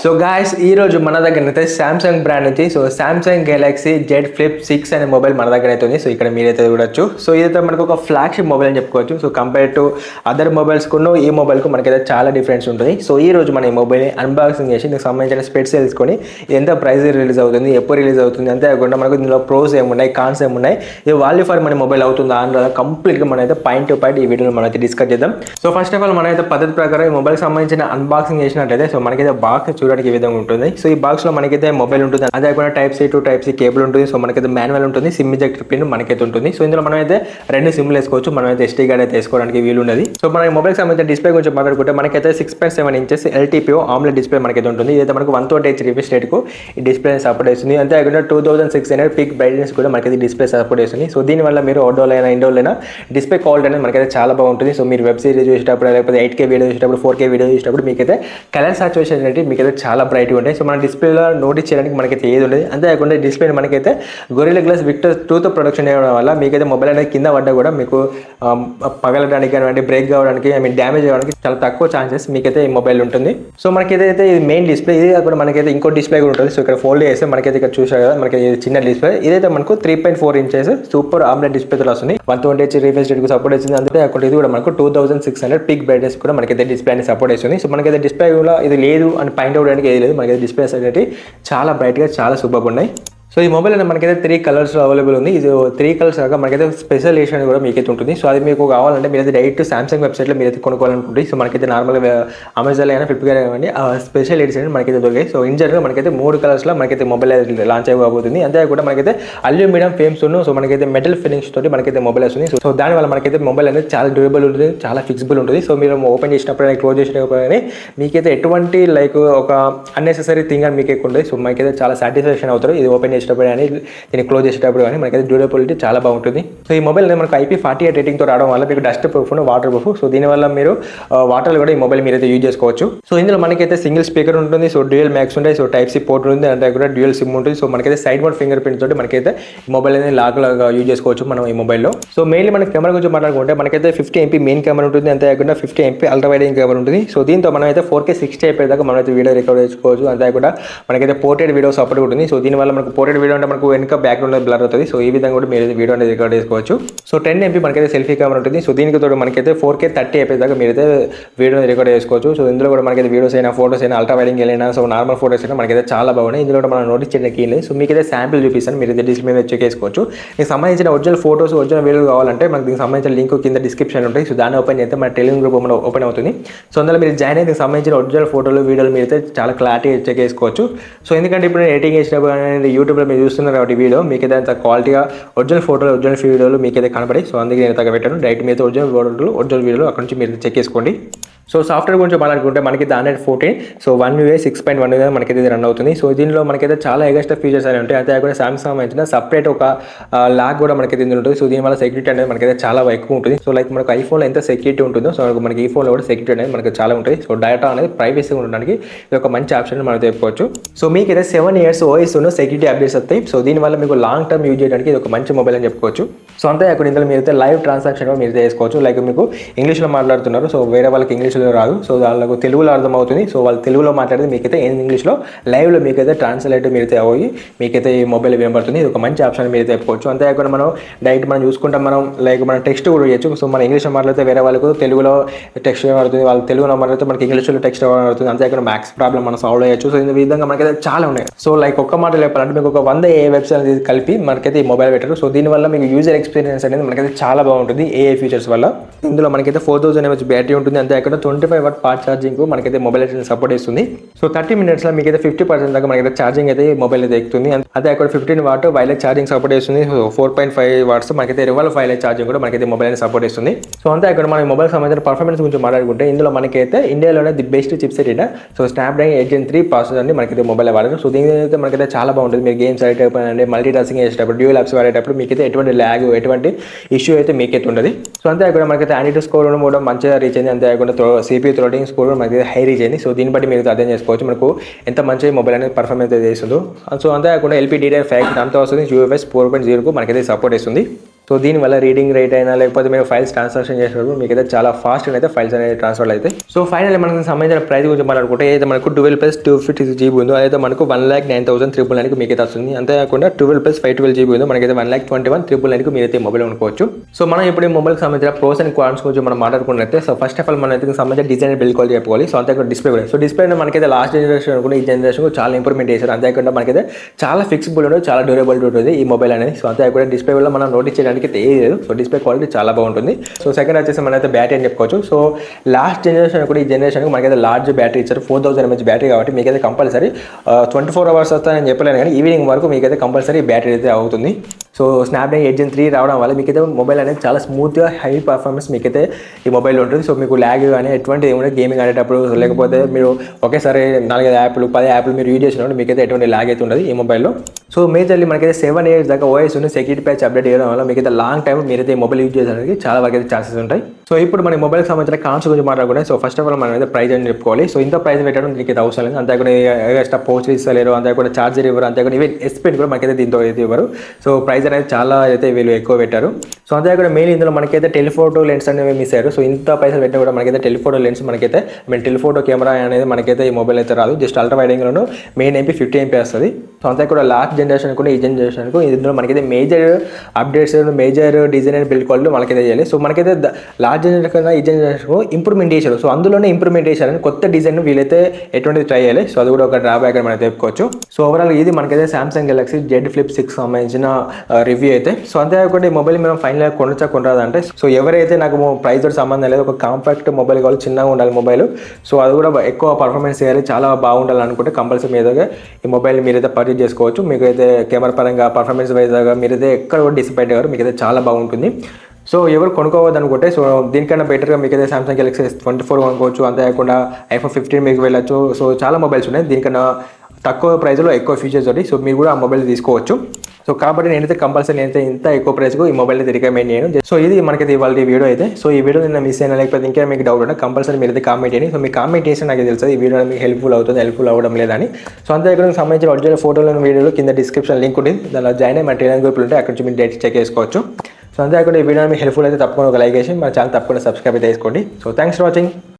So guys ఈ రోజు మన దగ్గర అయితే సామ్సంగ్ బ్రాండ్ నుంచి so Samsung Galaxy Z flip 6 అనే మొబైల్ మన దగ్గర అయితే ఉంది. సో ఇక్కడ మీరైతే చూడొచ్చు. సో ఇదైతే మనకు ఒక ఫ్లాగ్షిప్ మొబైల్ అని చెప్పుకోవచ్చు. So compare to other mobiles కును ఈ మొబైల్కు మనకైతే చాలా డిఫరెన్స్ ఉంటుంది. సో ఈ రోజు మన ఈ మొబైల్ అన్బాక్సింగ్ చేసి దీనికి సంబంధించిన స్పెట్స్ తెలుసుకొని ఎంత ప్రైస్ రిలీజ్ అవుతుంది, ఎప్పుడు రిలీజ్ అవుతుంది, అంతేకాకుండా మనకు దీనిలో ప్రోస్ ఏమున్నాయి, కాన్స్ ఏమున్నాయి, ఇది వాల్యూ ఫర్ మన మొబైల్ అవుతుందా అని కంప్లీట్గా మనమైతే పాయింట్ టు పాయింట్ ఈ వీడియోలో మనమైతే డిస్కస్ చేద్దాం. సో ఫస్ట్ ఆఫ్ ఆల్ మనమైతే పద్ధతి ప్రకారం ఈ మొబైల్కి సంబంధించిన అన్బాక్సింగ్ చేసినట్టయితే సో మనకైతే బాక్స్ చూడడానికి ఈ విధంగా ఉంటుంది. సో ఈ బాక్స్ లో మనకైతే మొబైల్ ఉంటుంది, అదే కాకుండా type C to type C cable ఉంటుంది. సో మనకైతే మాన్యువల్ ఉంటుంది, సిమ్ ఎజెక్టర్ పిన్ మనకైతే ఉంటుంది. సో ఇందులో మనమైతే రెండు సిమ్లు వేసుకోవచ్చు, మనమైతే ఎస్టీ కార్డ్ అయితే వేసుకోవడానికి వీలు ఉన్నది. సో మన మొబైల్ సంబంధించిన డిస్ప్లే గురించి మాట్లాడుకుంటే మనకైతే 6.7 ఇంచెస్ ఎల్టీపీఓ ఆమ్లెట్ డిస్ప్లే మనకైతే ఉంటుంది. ఇదైతే మనకు 128 రిఫ్రెష్ రేట్ కు ఈ డిస్ప్లే సపోర్ట్ చేస్తుంది. అంతేకాకుండా 2600 పిక్ బ్రైట్నెస్ కూడా మనకైతే డిస్ప్లే సపోర్ట్ చేస్తుంది. సో దీనివల్ల మీరు అవుట్డోర్ అయినా ఇండోర్ అయినా డిస్ప్లే క్వాలిటీ అనేది మనకైతే చాలా బాగుంటుంది. సో మీరు వెబ్ సిరీస్ చూసేటప్పుడు లేకపోతే 8K వీడియో చూసేటప్పుడు 4K వీడియో చూసేటప్పుడు మీకైతే కలర్ సాచురేషన్ అనేది మీకైతే చాలా బ్రైట్గా ఉంటాయి. సో మన డిస్ప్లేలో నోటీస్ చేయడానికి మనకైతే ఏది ఉండదు. అంతేకాకుండా డిస్ప్లే మనకైతే గొరిల్లా గ్లాస్ విక్టర్ 2తో ప్రొడక్షన్ చేయడం వల్ల మీకైతే మొబైల్ అనేది కింద పడ్డా కూడా మీకు పగలడానికి కానివ్వండి, బ్రేక్ కావడానికి డ్యామేజ్ అవ్వడానికి చాలా తక్కువ ఛాన్సెస్ మీకైతే ఈ మొబైల్ ఉంటుంది. సో మనకి ఏదైతే ఇది మెయిన్ డిస్ప్లే, ఇది కాకుండా మనకైతే ఇంకో డిస్ప్లే కూడా ఉంటుంది. సో ఇక్కడ ఫోల్డ్ చేస్తే మనకైతే ఇక్కడ చూసారు కదా, మనకి చిన్న డిస్ప్లే. ఇదైతే మనకు 3.4 ఇంచెస్ సూపర్ ఆమ్లెట్ డిస్ప్లేతో వస్తుంది. 128 రిఫ్రెష్ రేట్ కు సపోర్ట్ చేస్తుంది. అంతేకాకుండా ఇది కూడా మనకు 2600 పిక్ బ్రైట్నెస్ కూడా మనకైతే డిస్ప్లే అనేది సపోర్ట్ చేస్తుంది. సో మనకైతే డిస్ప్లే కూడా ఇది లేదు అని పాయింట్ అవుట్ చేయడానికి ఏది లేదు. మనకైతే డిస్ప్లే అనేది చాలా బ్రైట్గా చాలా సూపర్ ఉన్నాయి. సో ఈ మొబైల్ అనేది మనకైతే 3 కలర్స్ అవైలబుల్ ఉంది. ఇది 3 కలర్స్ కాక మనకైతే స్పెషల్ ఎడిషన్ కూడా మీకైతే ఉంటుంది. సో అది మీకు కావాలంటే మీరైతే డైరెక్ట్ సామ్సంగ్ వెబ్సైట్లో మీరైతే కొనుక్కోవాలనుకుంటుంది. సో మనకైతే నార్మల్గా అమెజాన్ అయినా ఫ్లిప్కార్ట్ కానివ్వండి ఆ స్పెషల్ ఎడిషన్ మనకైతే దొరికాయి. సో ఇన్ జనరల్ మనకైతే 3 కలర్స్లో మనకైతే మొబైల్ లాంచ్ అయిపోతుంది. అంతేకాకుండా మనకైతే అల్యూమినియం ఫేమ్స్ సో మనకైతే మెటల్ ఫినిష్ తోటి మనకైతే మొబైల్ వస్తుంది. సో దానివల్ల మనకైతే మొబైల్ అనేది చాలా డ్యూరబుల్ ఉంటుంది, చాలా ఫిక్సిబుల్ ఉంటుంది. సో మీరు ఓపెన్ చేసినప్పుడు క్లోజ్ చేసినప్పుడు కానీ మీకైతే ఎటువంటి లైక్ ఒక అన్నెసెసరీ థింగ్ అని మీకు ఎక్కువ ఉంటుంది. సో మనకైతే చాలా సాటిస్ఫాక్షన్ అవుతారు ఇది ఓపెన్ చేసినప్పుడు కానీ దీన్ని క్లోజ్ చేసేటప్పుడు కానీ మనకైతే డ్యూరబిలిటీ చాలా బాగుంటుంది. సో ఈ మొబైల్ అనేది మనకు IP48 రేటింగ్తో రావడం వల్ల మీకు dust proof water proof. So దీనివల్ల మీరు వాటర్ కూడా ఈ మొబైల్ మీరైతే యూజ్ చేసుకోవచ్చు. సో ఇందులో మనకైతే సింగిల్ స్పీకర్ ఉంటుంది. సో డ్యూయల్ మ్యాక్స్ ఉంటాయి. సో టైప్ సి పోర్ట్ ఉంది, అంటే కూడా డ్యూయల్ సిమ్ ఉంటుంది. సో మనకైతే సైడ్ మౌంట్ ఫింగర్ ప్రింట్ తోటి మనకైతే ఈ మొబైల్ అనేది లాగా యూజ్ చేసుకోవచ్చు మనం ఈ మొబైల్లో. సో మెయిన్లీ మన కెమెరా గురించి మాట్లాడుకుంటే మనకైతే 50 MP మెయిన్ కెమెరా ఉంటుంది, అంతేకాకుండా 50 MP అల్ట్రా వైడ్ కెమెరా ఉంటుంది. సో దీంతో మనమైతే 4K 60 అయిపోయేదాకా మనమైతే వీడియో రికార్డ్ చేసుకోవచ్చు. అంతేకాకుండా మనకైతే పోర్ట్రేట్ వీడియో సపోర్ట్ ఉంటుంది. సో దీనివల్ల మనకు పోర్ట్రేట్ వీడియో అంటే మనకు వెనుక బ్యాక్గ్రౌండ్ బ్లర్ అవుతుంది. సో ఈ విధంగా కూడా మీరు వీడియో అనేది రికార్డ్ చేసుకోవచ్చు. సో 10 MP మనకైతే సెల్ఫీ కెమెరా ఉంటుంది. సో దీనికి తోడు మనకైతే 4K 30 అయిపోయేదాకా మీరైతే వీడియో రికార్డ్ చేసుకోవచ్చు. సో ఇందులో కూడా మనకైతే వీడియోస్ అయినా ఫోటోస్ అయినా అల్ట్రా వైడింగ్ అయినా సో నార్మల్ ఫోటోస్ అయినా మనకైతే చాలా బాగున్నాయి. ఇందులో కూడా మనం నోటీస్ చేయడానికి లేదు. సో మీకైతే శాంపిల్ చూపిస్తాను, మీరైతే డిస్ప్లే మీద చెక్ చేసుకోవచ్చు. దీనికి సంబంధించిన ఒరిజినల్ ఫోటోస్ ఒరిజినల్ వీడియో కావాలంటే మనకి దీనికి సంబంధించిన లింక్ కింద డిస్క్రిప్షన్ ఉంటుంది. సో దాన్ని ఓపెన్ చేస్తే మన టెలిగ్రామ్ గ్రూప్ ఓపెన్ అవుతుంది. సో అందులో మీరు జాయిన్ అయితే సంబంధించిన ఒరిజినల్ ఫోటోలు వీడియోలు మీరైతే చాలా క్లారిటీ చెక్ చేసుకోవచ్చు. సో ఎందుకంటే ఇప్పుడు నేను ఎడిటింగ్ చేసినప్పుడు అనేది యూట్యూబ్లో మీరు చూస్తున్నారు కాబట్టి వీడియో మీకైతే అంత క్వాలిటీగా ఒరిజినల్ ఫోటోలు ఒరిజినల్ వీడియోలు మీకైతే కనబడి. సో అందుకే నేను తగ్గ పెట్టాను. డైరెక్ట్ మీతో ఒరిజినల్ ఫోటోలు ఒరిజినల్ వీడియోలు అక్కడ నుంచి మీరు చెక్ చేసుకోండి. సో సాఫ్ట్వేర్ గురించి మాట్లాడుకుంటే మనకి Android 14 సో 1UI 6.1 మనకైతే రన్ అవుతుంది. సో దీనిలో మనకైతే చాలా ఎగస్ట్రా ఫీచర్స్ అనేవి ఉంటాయి. అంతేకాకుండా సామ్సంగ్ సంబంధించిన సపరేట్ ఒక లాగ్ కూడా మనకైతే ఇందులో ఉంటుంది. సో దీనివల్ల సెక్యూరిటీ అనేది మనకైతే చాలా ఎక్కువ ఉంటుంది. సో లైక్ మనకు ఐఫోన్లో ఎంత సెక్యూరిటీ ఉంటుందో సో మనకి ఈ ఫోన్లో కూడా సెక్యూరిటీ అనేది మనకి చాలా ఉంటుంది. సో డేటా అనేది ప్రైవసీ ఉండడానికి ఇది ఒక మంచి ఆప్షన్ మనం చెప్పుకోవచ్చు. సో మీకైతే 7 years OS సెక్యూరిటీ అప్డేట్స్ వస్తాయి. సో దీనివల్ల మీకు లాంగ్ టర్మ్ యూజ్ చేయడానికి ఇది ఒక మంచి మొబైల్ అని చెప్పుకోవచ్చు. సో అంతేకాకుండా ఇందులో మీరైతే లైవ్ ట్రాన్సాక్షన్ కూడా మీరు చేసుకోవచ్చు. లైక్ మీకు ఇంగ్లీష్లో మాట్లాడుతున్నారు, సో వేరే వాళ్ళకి ఇంగ్లీష్లో రాదు, సో వాళ్ళకు తెలుగులో అర్థమవుతుంది. సో వాళ్ళు తెలుగులో మాట్లాడితే మీకైతే ఇంగ్లీష్లో లైవ్లో మీకైతే ట్రాన్స్లేట్ మీరైతే అయ్యి మీకైతే ఈ మొబైల్ వినబడుతుంది. ఇది ఒక మంచి ఆప్షన్ మీరైతే చెప్పుకోవచ్చు. అంతేకాకుండా మనం డైరెక్ట్ మనం చూసుకుంటాం, మనం లైక్ మనం టెక్స్ట్ కూడా చేయొచ్చు. సో మన ఇంగ్లీష్లో మాట్లాడితే వేరే వాళ్ళకు తెలుగులో టెక్స్ట్ పడుతుంది, వాళ్ళు తెలుగులో మాట్లాడితే మనకి ఇంగ్లీష్లో టెక్స్ట్ పడుతుంది. అంతేకాకుండా మ్యాథ్స్ ప్రాబ్లం మనం సాల్వ్ చేయొచ్చు. సో ఈ విధంగా మనకైతే చాలా ఉన్నాయి. సో లైక్ ఒక్క మాట చెప్పాలంటే మీకు ఒక 100 AI వెబ్సైట్ అనేది కలిపి మనకైతే ఈ మొబైల్ పెట్టారు. సో దీనివల్ల మీకు యూజర్ ఎక్స్పీరియన్స్ అనేది మనకైతే చాలా బాగుంటుంది AI ఫీచర్స్ వల్ల. ఇందులో మనకైతే 4000 mAh బ్యాటరీ ఉంటుంది. అంతేకాకుండా 25 watt ఫాస్ట్ ఛార్జింగ్ మనకైతే మొబైల్ అయితే సపోర్ట్ చేస్తుంది. సో 30 minutesలో మీకైతే 50% దాకా మనకైతే ఛార్జింగ్ అయితే మొబైల్ అయితే ఎక్కుతుంది. అదే అక్కడ 15 watt వైర్లెస్ ఛార్జింగ్ సపోర్ట్ చేస్తుంది. 4.5 watts మనకైతే రివర్స్ వైర్లెస్ ఛార్జింగ్ కూడా మనకైతే మొబైల్ అనేది సపోర్ట్ చేస్తుంది. సో అంతే అక్కడ మన మొబైల్ సంబంధించిన పర్ఫార్మెన్స్ గురించి మాట్లాడుకుంటే ఇందులో మనకైతే ఇండియాలోనే ది బెస్ట్ చిప్సెట్ ఇట. సో స్నాప్డ్రాగన్ 8 Gen 3 ప్రాసెసర్ అని మనకైతే మొబైల్ వాడారు. సో దీని అయితే మనకైతే చాలా బాగుంటుంది. మీరు గేమ్స్ ఆడేటప్పుడు మల్టీ టాస్కింగ్ చేసేటప్పుడు డ్యూయల్ యాప్స్ వాడేటప్పుడు మీకైతే ఎటువంటి ల్యాగ్ ఎటువంటి ఇష్యూ అయితే మీకైతే ఉండదు. సో అంతే అక్కడ మనకైతే Antutu స్కోర్ కూడా మంచిగా రీచ్ అయింది. అంతేకాకుండా CPU థ్రోటింగ్ స్కోర్ కూడా మనకి హై రీచ్ అయింది. సో దీన్ని బట్టి మీరు అర్థం చేసుకోవచ్చు మనకు ఎంత మంచి మొబైల్ అనేది పర్ఫార్మెన్స్ అయితే చేస్తుందో. సో అంతేకాకుండా LPDDR5 అంతా వస్తుంది. UFS 4.0 మనకైతే సపోర్ట్ చేస్తుంది. సో దీనివల్ల రీడింగ్ రేట్ అయినా లేకపోతే మీరు ఫైల్స్ ట్రాన్సాక్షన్ చేసినప్పుడు మీకు అయితే చాలా ఫాస్ట్ అయితే ఫైల్స్ అనేది ట్రాన్స్ఫర్ అయితే. సో ఫైనల్లీ మనకు సంబంధించిన ప్రైస్ గురించి మాట్లాడుకుంటే ఏదైతే మనకు 12+256 GB ఉందో అదైతే మనకు 1,09,999 మీకైతే వస్తుంది. అంతేకాకుండా 12+512 GB ఉందో మనకైతే 1,21,999 మీరైతే మొబైల్ కొనుక్కోవచ్చు. సో మనం ఇప్పుడు ఈ మొబైల్కి సంబంధించిన ప్రోస్ అండ్ కాన్స్ గురించి మనం మాట్లాడుకున్నట్లయితే సో ఫస్ట్ ఆఫ్ ఆల్ మన అయితే సంబంధించిన డిజైన్ బిల్డ్ క్వాలిటీ చెప్పుకోవాలి. సో అంతేకాకుండా డిస్ప్లే కూడా. సో డిస్ప్లే మనకైతే లాస్ట్ జనరేషన్ కూడా ఈ జనరేషన్ చాలా ఇంప్రూవ్మెంట్ చేశారు. అంతేకాకుండా మనకైతే చాలా ఫిక్సిబుల్ ఉంటుంది, చాలా డ్యూరబిలిటీ ఉంటుంది ఈ మొబైల్ అనేది. సో అంతేకాకుండా డిస్ప్లే వల్ల మనం నోటీస్ చేయడానికి తెలియదు. సో డిస్ప్లే క్వాలిటీ చాలా బాగుంటుంది. సో సెకండ్ వచ్చేసి మనైతే బ్యాటరీ అని చెప్పుకోవచ్చు. సో లాస్ట్ జనరేషన్ కూడా ఈ జనరేషన్కి మనకైతే లార్జ్ బ్యాటరీ ఇచ్చారు, 4000 mAh బ్యాటరీ. కాబట్టి మీకైతే కంపల్సరీ 24 hours వస్తాయని చెప్పలేను కానీ ఈవినింగ్ వరకు మీకైతే కంపల్సరీ బ్యాటరీ అయితే అవుతుంది. సో స్నాప్డ్రాగన్ 8 Gen 3 రావడం వల్ల మీకైతే మొబైల్ అనేది చాలా స్మూత్గా హై పర్ఫార్మెన్స్ మీకైతే ఈ మొబైల్లో ఉంటుంది. సో మీకు ల్యాగ్ కానీ ఎటువంటి ఏమైనా గేమింగ్ ఆడేటప్పుడు లేకపోతే మీరు ఒకేసారి 4-5 యాప్లు 10 యాప్లు మీరు యూజ్ చేసినప్పుడు మీకైతే ఎటువంటి ల్యాగ్ అయితే ఉండదు ఈ మొబైల్లో. సో మేజర్లీ మనకైతే 7 years దాకా OS ఉన్న సెక్యూరిటీ ప్యాచ్ అప్డేట్ చేయడం వల్ల మీకైతే లాంగ్ టైం మీరైతే ఈ మొబైల్ యూజ్ చేసేందుకు చాలా వరకు అయితే ఛాన్సెస్ ఉంటాయి. సో ఇప్పుడు మన మొబైల్కి సంబంధించిన కాన్స్ గురించి మాట్లాడుకుంటే సో ఫస్ట్ ఆఫ్ ఆల్ మనం అయితే ప్రైస్ అని చెప్పుకోవాలి. సో ఇంత ప్రైస్ పెట్టడం దీనికి అయితే అవసరం లేదు. అంతేకాకుండా ఎక్స్ట్రా పౌచ్ ఇస్తలేరు, అంతేకాకుండా చార్జర్ ఇవ్వరు, అంతేకాకుండా ఈవెన్ ఎస్పెన్ కూడా మనకైతే దీంతో అయితే ఇవ్వరు. సో ప్రైస్ అనేది చాలా అయితే వీళ్ళు ఎక్కువ పెట్టారు. సో అంతేకాకుండా మెయిన్ ఇందులో మనకైతే టెలిఫోటో లెన్స్ అనేవి మిస్ అయ్యారు. సో ఇంత పైసలు పెట్టినా కూడా మనకైతే టెలిఫోటో లెన్స్ మనకైతే టెలిఫోటో కెమెరా అనేది మనకైతే ఈ మొబైల్ అయితే రాదు. జస్ట్ అల్ట్రా వైడ్ యాంగిల్లోను మెయిన్ MP 50 MP వస్తుంది. సో అంతేకాకుండా లాస్ట్ జనరేషన్ కూడా ఈ జనరేషన్కు ఇందులో మనకైతే major updates, major design and build quality మనకైతే చేయాలి. సో మనకైతే లాస్ట్ జనరేషన్ కన్నా ఈ జనరేషన్ ఇంప్రూవ్మెంట్ చేశారు. సో అందులోనే ఇంప్రూవ్మెంట్ చేశారని కొత్త డిజైన్ వీళ్ళైతే ఎటువంటిది ట్రై చేయాలి. సో అది కూడా ఒక డ్రాబ్యాక్ అని మనం చెప్పుకోవచ్చు. సో ఓవరాల్ ఇది మనకైతే Samsung Galaxy Z Flip 6 సంబంధించిన రివ్యూ అయితే. సో అంతేకాకుండా ఈ మొబైల్ మనం ఫైనల్గా కొనరాదంటే సో ఎవరైతే నాకు ప్రైస్ తోటి సంబంధం లేదు, ఒక కాంపాక్ట్ మొబైల్ కావాలి, చిన్నగా ఉండాలి మొబైల్, సో అది కూడా ఎక్కువ పర్ఫార్మెన్స్ చేయాలి, చాలా బాగుండాలి అనుకుంటే కంపల్సరీ మీదగా ఈ మొబైల్ మీరైతే పర్చేజ్ చేసుకోవచ్చు. మీకు అయితే కెమెరా పరంగా పర్ఫార్మెన్స్ వైజ్గా మీరైతే ఎక్కడ కూడా డిసప్పాయింట్ అయ్యారు, మీకైతే చాలా బాగుంటుంది. సో ఎవరు కొనుక్కోవద్దు అనుకుంటే సో దీనికన్నా బెటర్గా మీకైతే Samsung Galaxy S24 కొనుక్కోవచ్చు. అంతేకాకుండా iPhone 15 మీకు వెళ్ళచ్చు. సో చాలా మొబైల్స్ ఉన్నాయి దీనికన్నా తక్కువ ప్రైస్లో ఎక్కువ ఫీచర్స్ ఉంటాయి. సో మీరు కూడా ఆ మొబైల్ తీసుకోవచ్చు. సో కాబట్టి నేనైతే కంపల్సరీ ఇంత ఎక్కువ ప్రైస్కు ఈ మొబైల్ అయితే రికమెండ్ చేయను. సో ఇది మనకైతే ఇవాళ వీడియో అయితే. సో ఈ వీడియో నేను మిస్ అయినా లేకపోతే ఇంకా మీకు డౌట్ ఉంటే కంపల్సరీ మీరు అయితే కామెంట్ చేయండి. సో మీ కామెంట్ చేస్తే నాకు తెలుస్తుంది ఈ వీడియో మీకు హెల్ప్ఫుల్ అవుతుంది, హెల్ప్ఫుల్ అవ్వడం లేదని. సో అంతేకాకుండా సంబంధించిన ఒరిజినల్ ఫోటోలను వీడియోలో కింద డిస్క్రిప్షన్ లింక్ ఉంటుంది, దానిలో జాయిన్ అయ్యి మన టెలిగ్రామ్ గ్రూప్లు ఉంటే అక్కడ నుంచి మీరు డైరెక్ట్ చెక్ చేసుకోవచ్చు. సో అంతేకాకుండా ఈ వీడియో మీకు హెల్ప్ఫుల్ అయితే తప్పకుండా ఒక లైక్ చేసి మన ఛానల్ తప్పకుండా సబ్స్క్రైబ్ అయితే చేసుకోండి. So thanks for watching.